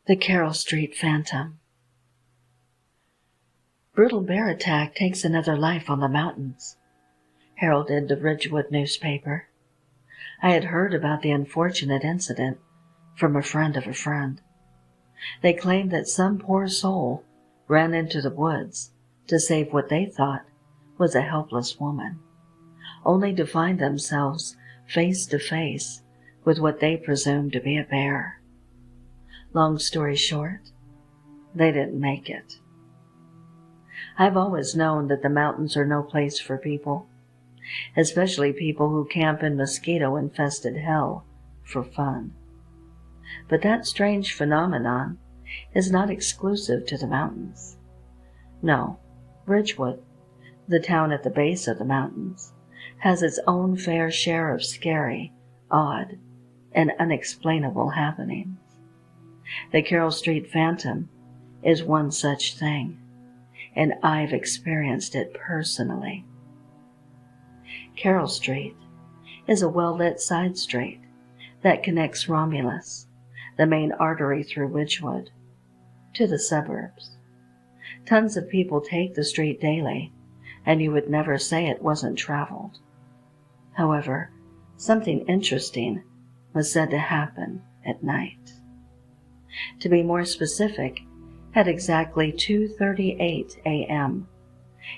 The Carroll Street Phantom. Brutal bear attack takes another life on the mountains, heralded the Ridgewood newspaper. I had heard about the unfortunate incident from a friend of a friend. They claimed that some poor soul ran into the woods to save what they thought was a helpless woman, only to find themselves face to face with what they presumed to be a bear. Long story short, they didn't make it. I've always known that the mountains are no place for people, especially people who camp in mosquito-infested hell for fun. But that strange phenomenon is not exclusive to the mountains. No, Ridgewood, the town at the base of the mountains, has its own fair share of scary, odd, and unexplainable happenings. The Carroll Street Phantom is one such thing, and I've experienced it personally. Carroll Street is a well-lit side street that connects Romulus, the main artery through Ridgewood, to the suburbs. Tons of people take the street daily, and you would never say it wasn't traveled. However, something interesting was said to happen at night. To be more specific, at exactly 2:38 a.m.,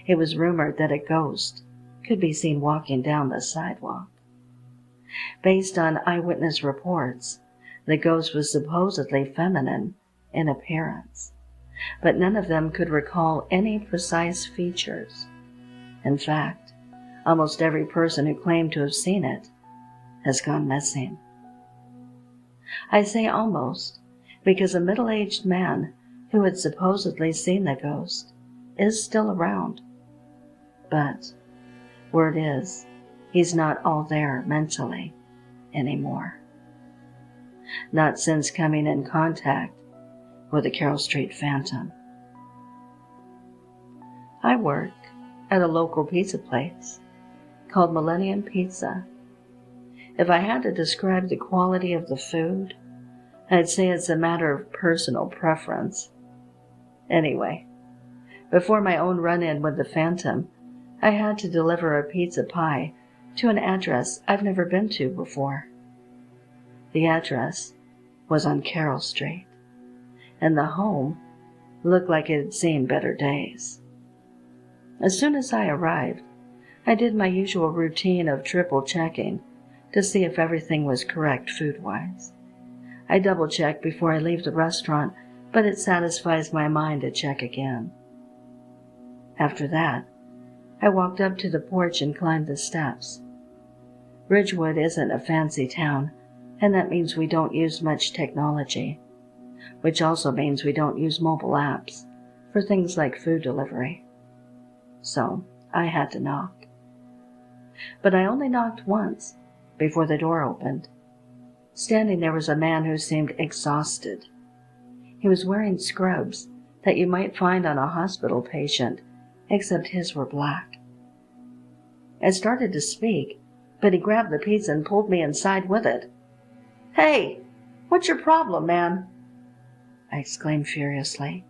it was rumored that a ghost could be seen walking down the sidewalk. Based on eyewitness reports, the ghost was supposedly feminine in appearance, but none of them could recall any precise features. In fact, almost every person who claimed to have seen it has gone missing. I say almost because a middle-aged man who had supposedly seen the ghost is still around. But word is, he's not all there mentally anymore. Not since coming in contact with the Carroll Street Phantom. I work at a local pizza place called Millennium Pizza. If I had to describe the quality of the food, I'd say it's a matter of personal preference. Anyway, before my own run-in with the Phantom, I had to deliver a pizza pie to an address I've never been to before. The address was on Carroll Street, and the home looked like it had seen better days. As soon as I arrived, I did my usual routine of triple checking to see if everything was correct food-wise. I double-check before I leave the restaurant, but it satisfies my mind to check again. After that, I walked up to the porch and climbed the steps. Ridgewood isn't a fancy town, and that means we don't use much technology, which also means we don't use mobile apps for things like food delivery. So I had to knock. But I only knocked once before the door opened. Standing there was a man who seemed exhausted. He was wearing scrubs that you might find on a hospital patient, except his were black. I started to speak, but he grabbed the pizza and pulled me inside with it. "Hey, what's your problem, man?" I exclaimed furiously.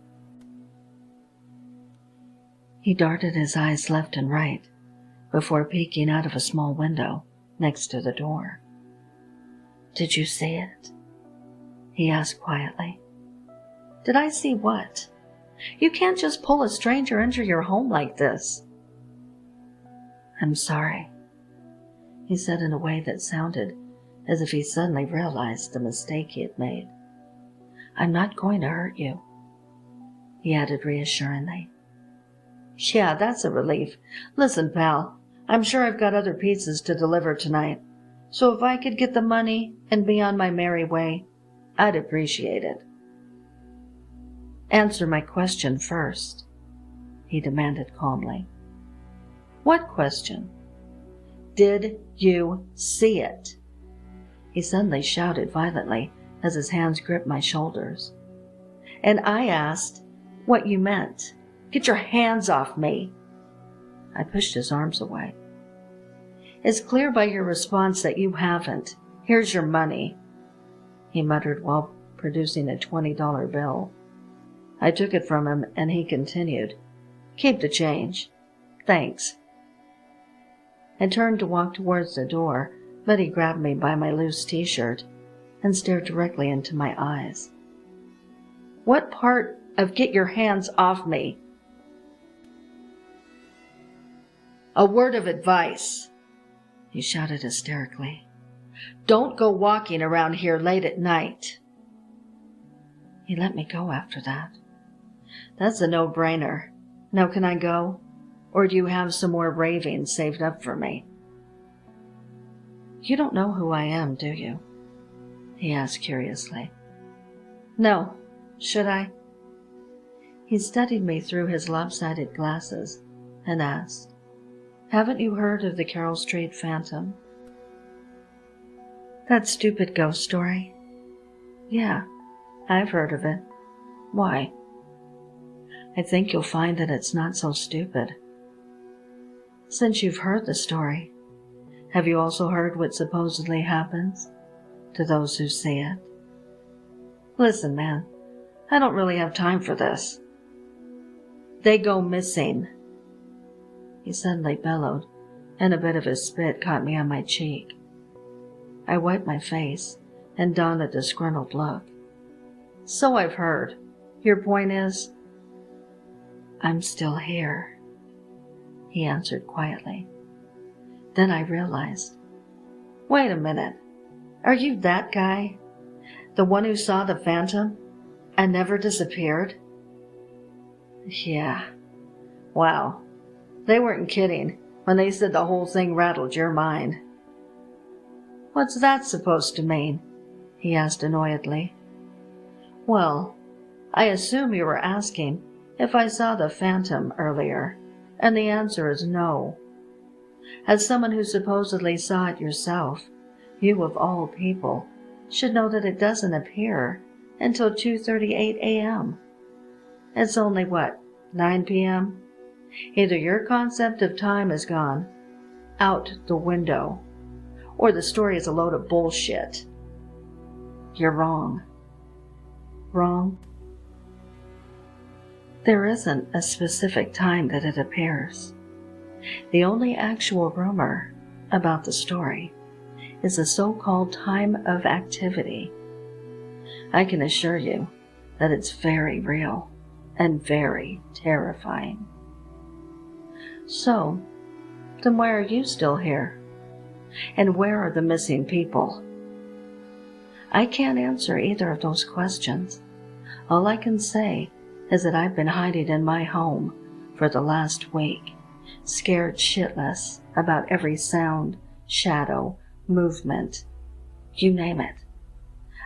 He darted his eyes left and right before peeking out of a small window next to the door. "Did you see it?" he asked quietly. "Did I see what? You can't just pull a stranger into your home like this." "I'm sorry," he said in a way that sounded as if he suddenly realized the mistake he had made. "I'm not going to hurt you," he added reassuringly. "Yeah, that's a relief. Listen, pal, I'm sure I've got other pizzas to deliver tonight, so if I could get the money and be on my merry way, I'd appreciate it." "Answer my question first," he demanded calmly. "What question?" "Did you see it?" He suddenly shouted violently as his hands gripped my shoulders. And I asked what you meant. "Get your hands off me." I pushed his arms away. "It's clear by your response that you haven't. Here's your money," he muttered while producing a $20 bill. I took it from him, and he continued, "Keep the change. Thanks." I turned to walk towards the door, but he grabbed me by my loose t-shirt and stared directly into my eyes. "What part of get your hands off me?" "A word of advice," he shouted hysterically. "Don't go walking around here late at night." He let me go after that. That's a no-brainer. Now can I go? Or do you have some more raving saved up for me? "You don't know who I am, do you?" he asked curiously. "No. Should I?" He studied me through his lopsided glasses and asked, "Haven't you heard of the Carroll Street Phantom?" "That stupid ghost story?" "Yeah, I've heard of it. Why?" "I think you'll find that it's not so stupid." "Since you've heard the story, have you also heard what supposedly happens to those who see it?" "Listen, man, I don't really have time for this." "They go missing," he suddenly bellowed, and a bit of his spit caught me on my cheek. I wiped my face and donned a disgruntled look. "So I've heard. Your point is?" "I'm still here," he answered quietly. Then I realized, wait a minute, are you that guy? The one who saw the phantom and never disappeared? Yeah. Wow. They weren't kidding when they said the whole thing rattled your mind. "What's that supposed to mean?" he asked annoyedly. "Well, I assume you were asking if I saw the phantom earlier, and the answer is no. As someone who supposedly saw it yourself, you of all people should know that it doesn't appear until 2:38 a.m. It's only, 9 p.m.? Either your concept of time has gone out the window, or the story is a load of bullshit. You're wrong." "Wrong?" "There isn't a specific time that it appears. The only actual rumor about the story is the so-called time of activity. I can assure you that it's very real and very terrifying." "So, then why are you still here? And where are the missing people?" I can't answer either of those questions. All I can say is that I've been hiding in my home for the last week, scared shitless about every sound, shadow, movement, you name it.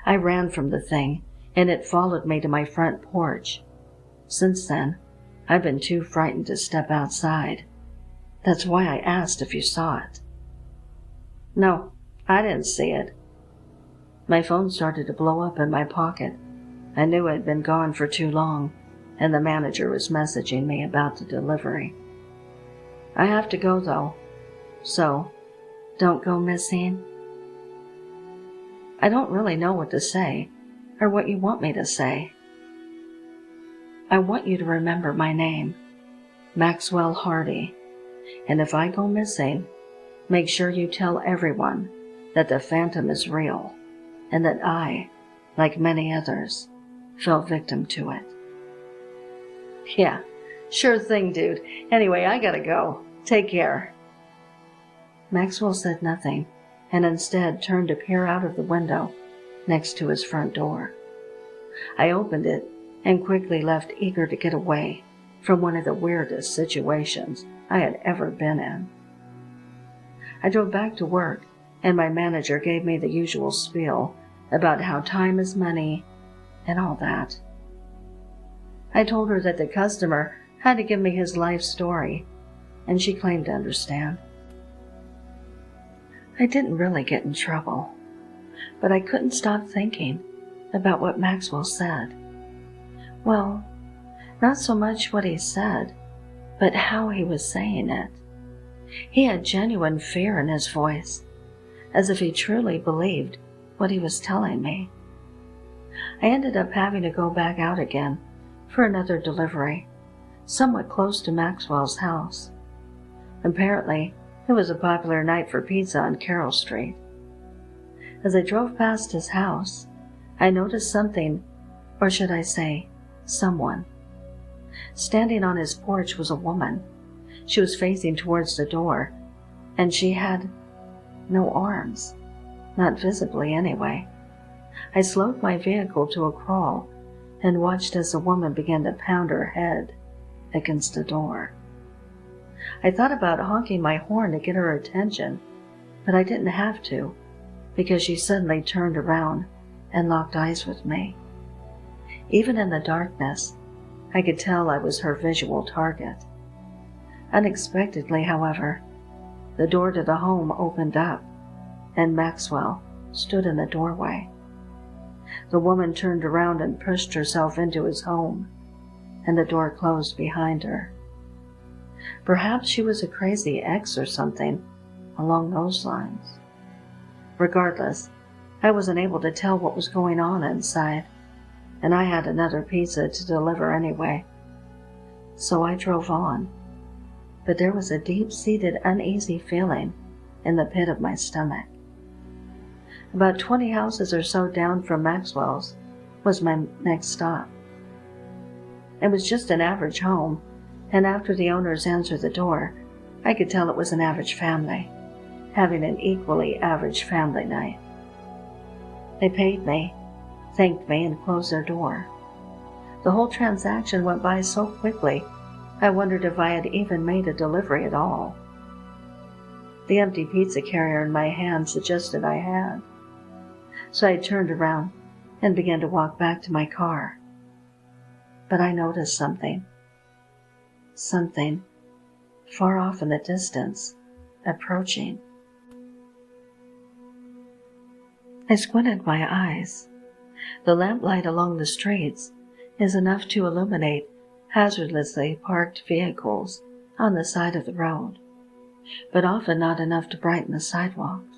I ran from the thing, and it followed me to my front porch. Since then, I've been too frightened to step outside. That's why I asked if you saw it." "No, I didn't see it." My phone started to blow up in my pocket. I knew it had been gone for too long, and the manager was messaging me about the delivery. "I have to go, though. So, don't go missing." I don't really know what to say, or what you want me to say. I want you to remember my name, Maxwell Hardy, and if I go missing, make sure you tell everyone that the phantom is real, and that I, like many others, fell victim to it. "Yeah, sure thing, dude. Anyway, I gotta go. Take care." Maxwell said nothing, and instead turned to peer out of the window next to his front door. I opened it and quickly left, eager to get away from one of the weirdest situations I had ever been in. I drove back to work, and my manager gave me the usual spiel about how time is money and all that. I told her that the customer had to give me his life story, and she claimed to understand. I didn't really get in trouble, but I couldn't stop thinking about what Maxwell said. Well, not so much what he said, but how he was saying it. He had genuine fear in his voice, as if he truly believed what he was telling me. I ended up having to go back out again for another delivery, somewhat close to Maxwell's house. Apparently, it was a popular night for pizza on Carroll Street. As I drove past his house, I noticed something, or should I say, someone. Standing on his porch was a woman. She was facing towards the door, and she had no arms, not visibly anyway. I slowed my vehicle to a crawl and watched as the woman began to pound her head against the door. I thought about honking my horn to get her attention, but I didn't have to, because she suddenly turned around and locked eyes with me. Even in the darkness, I could tell I was her visual target. Unexpectedly, however, the door to the home opened up, and Maxwell stood in the doorway. The woman turned around and pushed herself into his home, and the door closed behind her. Perhaps she was a crazy ex or something along those lines. Regardless, I wasn't able to tell what was going on inside, and I had another pizza to deliver anyway. So I drove on, but there was a deep-seated uneasy feeling in the pit of my stomach. About 20 houses or so down from Maxwell's was my next stop. It was just an average home, and after the owners answered the door, I could tell it was an average family, having an equally average family night. They paid me, thanked me, and closed their door. The whole transaction went by so quickly, I wondered if I had even made a delivery at all. The empty pizza carrier in my hand suggested I had, so I turned around and began to walk back to my car. But I noticed something far off in the distance, approaching. I squinted my eyes. The lamplight along the streets is enough to illuminate hazardously parked vehicles on the side of the road, but often not enough to brighten the sidewalks.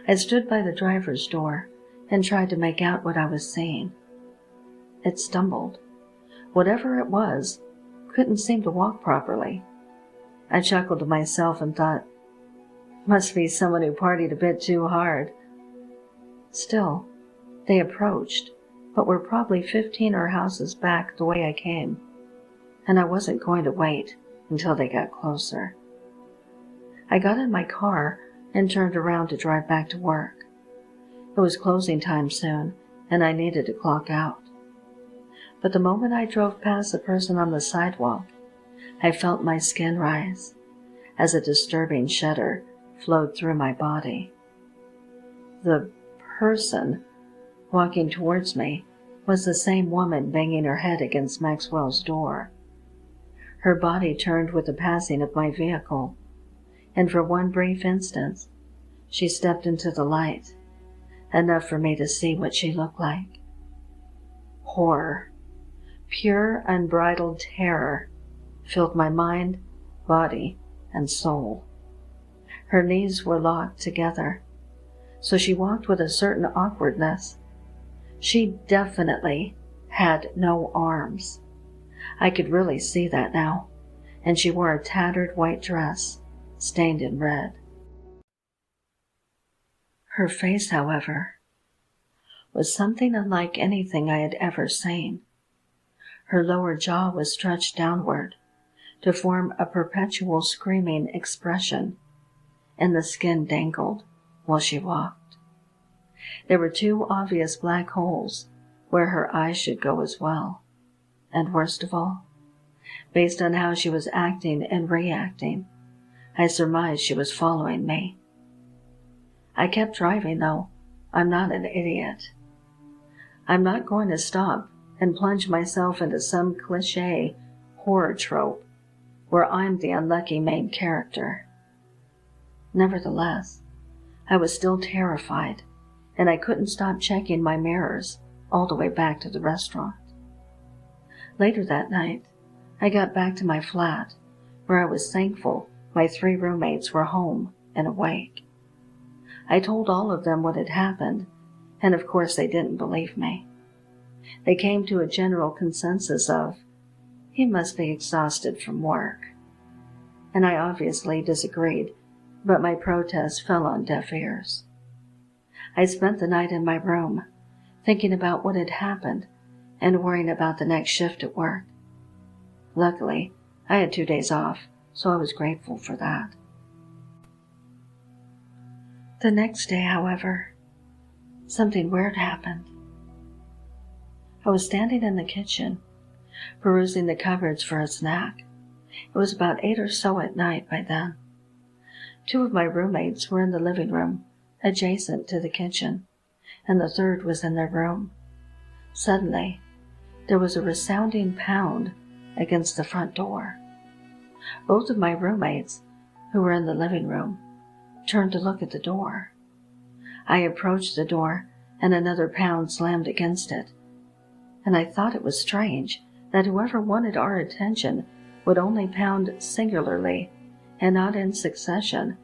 I stood by the driver's door and tried to make out what I was seeing. It stumbled. Whatever it was, couldn't seem to walk properly. I chuckled to myself and thought, must be someone who partied a bit too hard. Still, they approached, but were probably 15 or houses back the way I came, and I wasn't going to wait until they got closer. I got in my car and turned around to drive back to work. It was closing time soon, and I needed to clock out. But the moment I drove past the person on the sidewalk, I felt my skin rise as a disturbing shudder flowed through my body. The person walking towards me was the same woman banging her head against Maxwell's door. Her body turned with the passing of my vehicle, and for one brief instant, she stepped into the light, enough for me to see what she looked like. Horror, pure unbridled terror, filled my mind, body, and soul. Her knees were locked together, so she walked with a certain awkwardness. She definitely had no arms. I could really see that now, and she wore a tattered white dress, stained in red. Her face, however, was something unlike anything I had ever seen. Her lower jaw was stretched downward to form a perpetual screaming expression, and the skin dangled while she walked. There were 2 obvious black holes where her eyes should go as well. And worst of all, based on how she was acting and reacting, I surmised she was following me. I kept driving, though. I'm not an idiot. I'm not going to stop and plunge myself into some cliché horror trope where I'm the unlucky main character. Nevertheless, I was still terrified, and I couldn't stop checking my mirrors all the way back to the restaurant. Later that night, I got back to my flat, where I was thankful my 3 roommates were home and awake. I told all of them what had happened, and of course they didn't believe me. They came to a general consensus of, he must be exhausted from work. And I obviously disagreed, but my protest fell on deaf ears. I spent the night in my room, thinking about what had happened and worrying about the next shift at work. Luckily, I had 2 days off, so I was grateful for that. The next day, however, something weird happened. I was standing in the kitchen, perusing the cupboards for a snack. It was about 8 or so at night by then. 2 of my roommates were in the living room, adjacent to the kitchen, and the third was in their room. Suddenly, there was a resounding pound against the front door. Both of my roommates, who were in the living room, turned to look at the door. I approached the door, and another pound slammed against it. And I thought it was strange that whoever wanted our attention would only pound singularly and not in succession,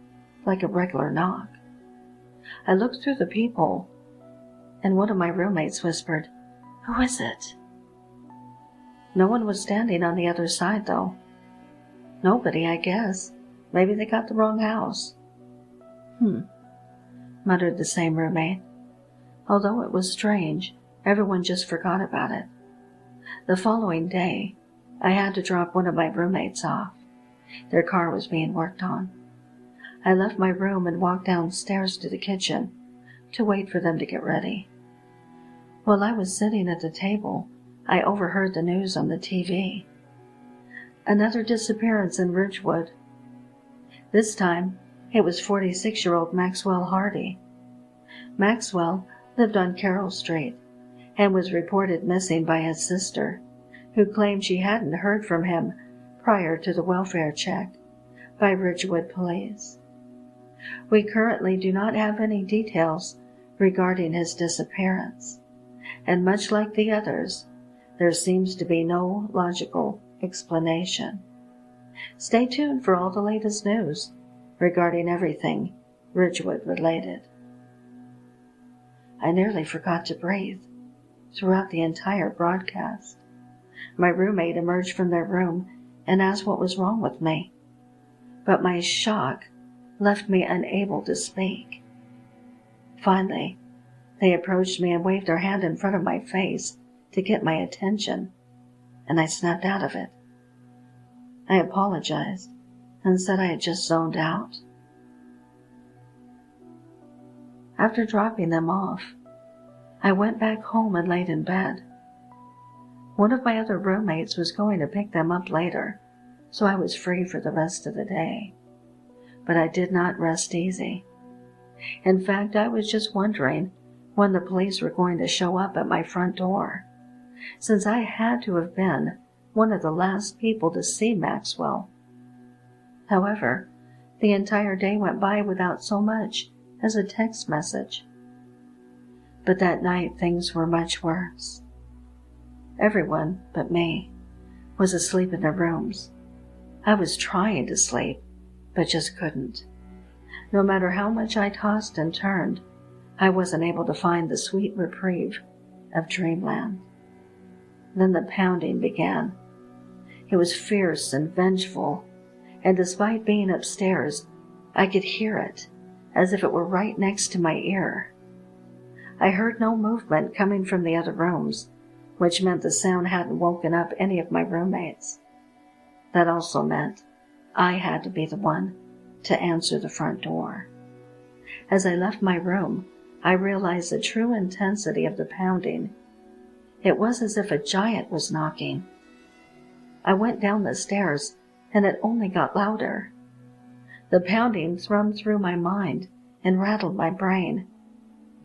like a regular knock. I looked through the peephole, and one of my roommates whispered, "Who is it?" No one was standing on the other side, though. Nobody, I guess. Maybe they got the wrong house. Muttered the same roommate. Although it was strange, everyone just forgot about it. The following day, I had to drop one of my roommates off. Their car was being worked on. I left my room and walked downstairs to the kitchen to wait for them to get ready. While I was sitting at the table, I overheard the news on the TV. Another disappearance in Ridgewood. This time, it was 46-year-old Maxwell Hardy. Maxwell lived on Carroll Street and was reported missing by his sister, who claimed she hadn't heard from him prior to the welfare check by Ridgewood police. We currently do not have any details regarding his disappearance, and much like the others, there seems to be no logical explanation. Stay tuned for all the latest news regarding everything Ridgewood related. I nearly forgot to breathe throughout the entire broadcast. My roommate emerged from their room and asked what was wrong with me, but my shock left me unable to speak. Finally, they approached me and waved their hand in front of my face to get my attention, and I snapped out of it. I apologized and said I had just zoned out. After dropping them off, I went back home and laid in bed. One of my other roommates was going to pick them up later, so I was free for the rest of the day. But I did not rest easy. In fact, I was just wondering when the police were going to show up at my front door, since I had to have been one of the last people to see Maxwell. However, the entire day went by without so much as a text message. But that night things were much worse. Everyone but me was asleep in their rooms. I was trying to sleep, but just couldn't. No matter how much I tossed and turned, I wasn't able to find the sweet reprieve of dreamland. Then the pounding began. It was fierce and vengeful, and despite being upstairs, I could hear it, as if it were right next to my ear. I heard no movement coming from the other rooms, which meant the sound hadn't woken up any of my roommates. That also meant I had to be the one to answer the front door. As I left my room, I realized the true intensity of the pounding. It was as if a giant was knocking. I went down the stairs, and it only got louder. The pounding thrummed through my mind and rattled my brain,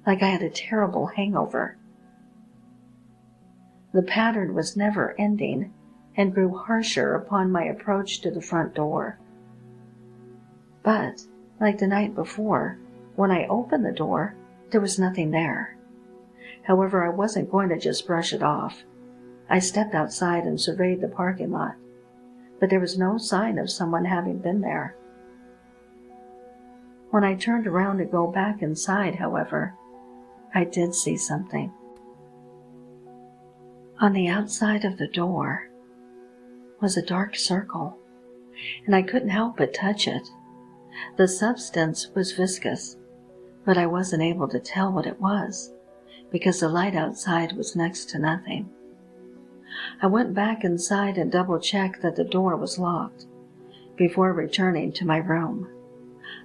like I had a terrible hangover. The pattern was never ending and grew harsher upon my approach to the front door. But, like the night before, when I opened the door, there was nothing there. However, I wasn't going to just brush it off. I stepped outside and surveyed the parking lot, but there was no sign of someone having been there. When I turned around to go back inside, however, I did see something. On the outside of the door was a dark circle, and I couldn't help but touch it. The substance was viscous, but I wasn't able to tell what it was because the light outside was next to nothing. I went back inside and double-checked that the door was locked before returning to my room.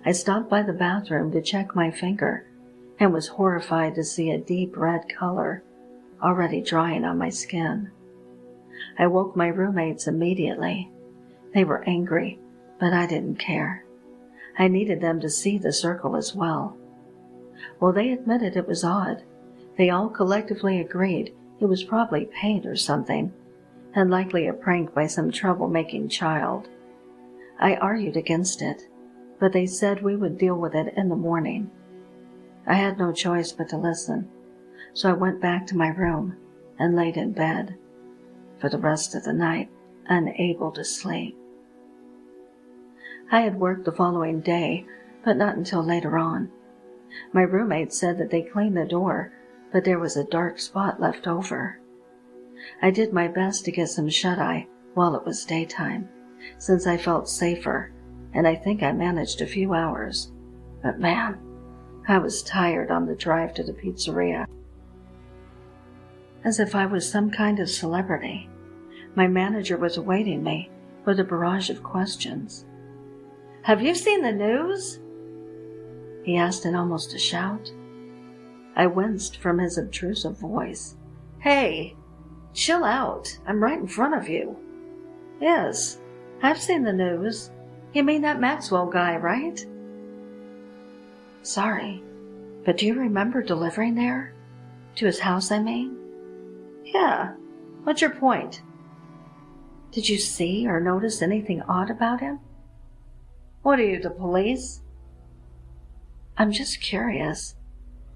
I stopped by the bathroom to check my finger and was horrified to see a deep red color already drying on my skin. I woke my roommates immediately. They were angry, but I didn't care. I needed them to see the circle as well. Well, they admitted it was odd. They all collectively agreed it was probably paint or something, and likely a prank by some troublemaking child. I argued against it, but they said we would deal with it in the morning. I had no choice but to listen, so I went back to my room and laid in bed for the rest of the night, unable to sleep. I had worked the following day, but not until later on. My roommate said that they cleaned the door, but there was a dark spot left over. I did my best to get some shut-eye while it was daytime, since I felt safer, and I think I managed a few hours. But man, I was tired on the drive to the pizzeria. As if I was some kind of celebrity, my manager was awaiting me with a barrage of questions. "Have you seen the news?" he asked in almost a shout. I winced from his obtrusive voice. "Hey, chill out. I'm right in front of you." "Yes, I've seen the news. You mean that Maxwell guy, right?" "Sorry, but do you remember delivering there? To his house, I mean?" "Yeah. What's your point?" "Did you see or notice anything odd about him?" "What are you, the police?" "I'm just curious.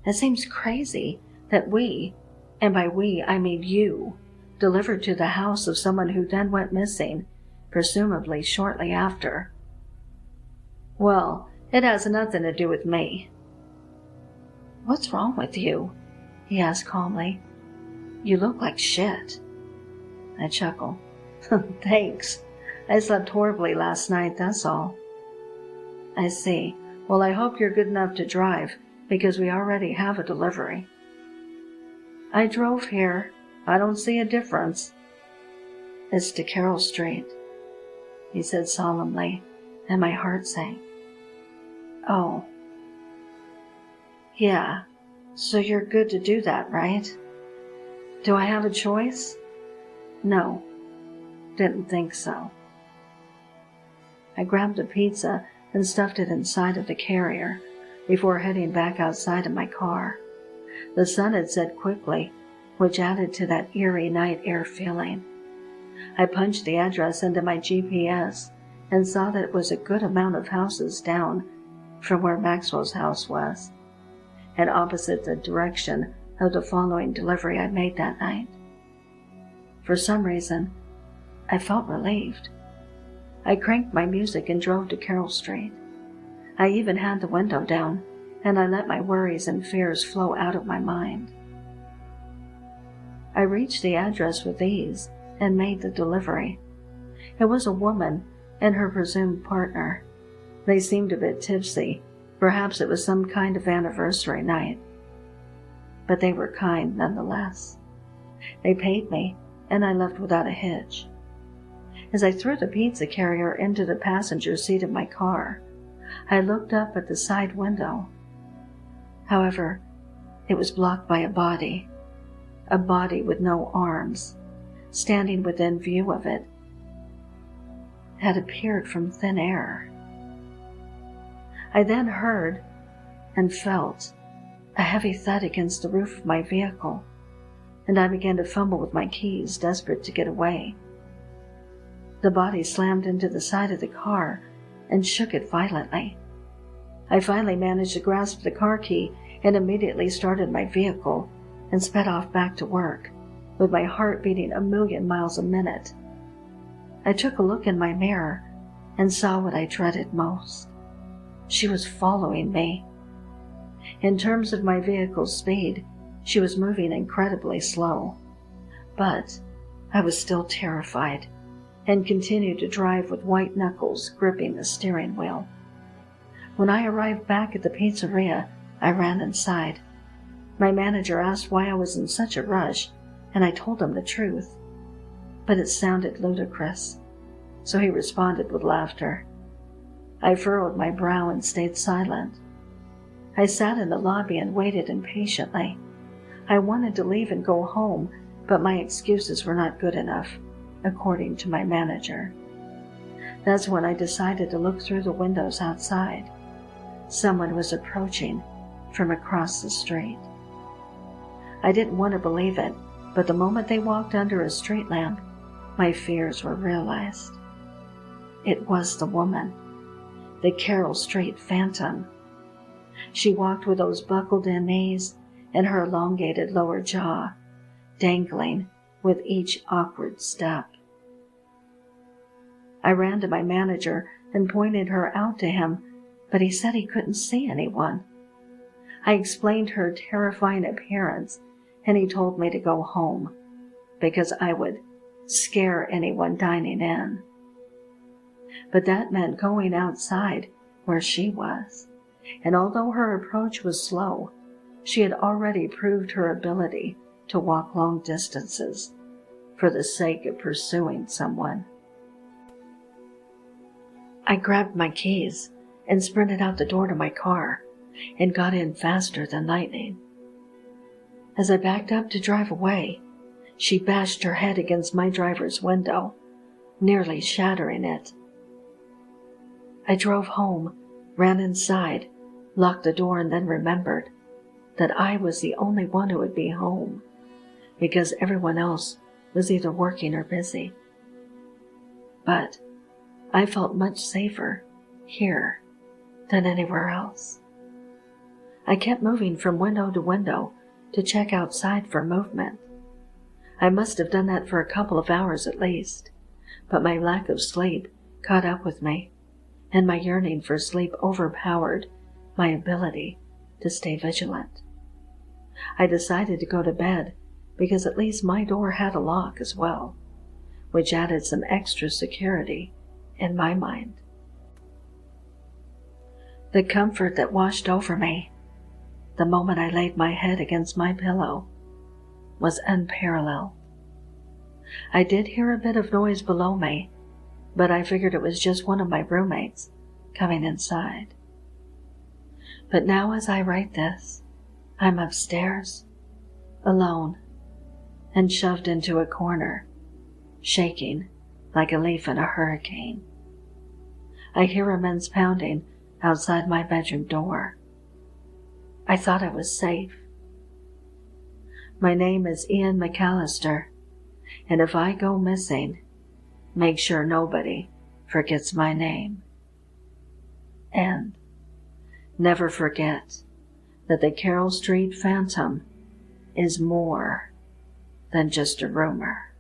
It seems crazy that we, and by we I mean you, delivered to the house of someone who then went missing, presumably shortly after." "Well, it has nothing to do with me." "What's wrong with you?" he asked calmly. "You look like shit." I chuckled. "Thanks. I slept horribly last night, that's all." "I see. Well, I hope you're good enough to drive, because we already have a delivery." "I drove here. I don't see a difference." "It's to Carroll Street," he said solemnly, and my heart sank. "Oh. Yeah, so you're good to do that, right? Do I have a choice?" "No, didn't think so." I grabbed a pizza and stuffed it inside of the carrier before heading back outside of my car. The sun had set quickly, which added to that eerie night air feeling. I punched the address into my GPS and saw that it was a good amount of houses down from where Maxwell's house was, and opposite the direction of the following delivery I made that night. For some reason, I felt relieved. I cranked my music and drove to Carroll Street. I even had the window down, and I let my worries and fears flow out of my mind. I reached the address with ease and made the delivery. It was a woman and her presumed partner. They seemed a bit tipsy. Perhaps it was some kind of anniversary night. But they were kind nonetheless. They paid me, and I left without a hitch. As I threw the pizza carrier into the passenger seat of my car, I looked up at the side window. However, it was blocked by a body with no arms, standing within view of it, had appeared from thin air. I then heard and felt a heavy thud against the roof of my vehicle, and I began to fumble with my keys, desperate to get away. The body slammed into the side of the car and shook it violently. I finally managed to grasp the car key and immediately started my vehicle and sped off back to work, with my heart beating 1,000,000 miles a minute. I took a look in my mirror and saw what I dreaded most. She was following me. In terms of my vehicle's speed, she was moving incredibly slow, But I was still terrified and continued to drive with white knuckles gripping the steering wheel. When I arrived back at the pizzeria, I ran inside. My manager asked why I was in such a rush, and I told him the truth. But it sounded ludicrous, so he responded with laughter. I furrowed my brow and stayed silent. I sat in the lobby and waited impatiently. I wanted to leave and go home, but my excuses were not good enough, according to my manager. That's when I decided to look through the windows outside. Someone was approaching from across the street. I didn't want to believe it, but the moment they walked under a street lamp, my fears were realized. It was the woman, the Carroll Street Phantom. She walked with those buckled-in knees and her elongated lower jaw dangling with each awkward step. I ran to my manager and pointed her out to him, but he said he couldn't see anyone. I explained her terrifying appearance, and he told me to go home because I would scare anyone dining in. But that meant going outside where she was, and although her approach was slow, she had already proved her ability to walk long distances for the sake of pursuing someone. I grabbed my keys and sprinted out the door to my car and got in faster than lightning. As I backed up to drive away, she bashed her head against my driver's window, nearly shattering it. I drove home, ran inside, locked the door, and then remembered that I was the only one who would be home because everyone else was either working or busy. But I felt much safer here than anywhere else. I kept moving from window to window to check outside for movement. I must have done that for a couple of hours at least, but my lack of sleep caught up with me, and my yearning for sleep overpowered my ability to stay vigilant. I decided to go to bed because at least my door had a lock as well, which added some extra security in my mind. The comfort that washed over me the moment I laid my head against my pillow was unparalleled. I did hear a bit of noise below me, but I figured it was just one of my roommates coming inside. But now as I write this, I'm upstairs, alone, and shoved into a corner, shaking like a leaf in a hurricane. I hear immense pounding outside my bedroom door. I thought I was safe. My name is Ian McAllister, and if I go missing, make sure nobody forgets my name. And never forget that the Carroll Street Phantom is more than just a rumor.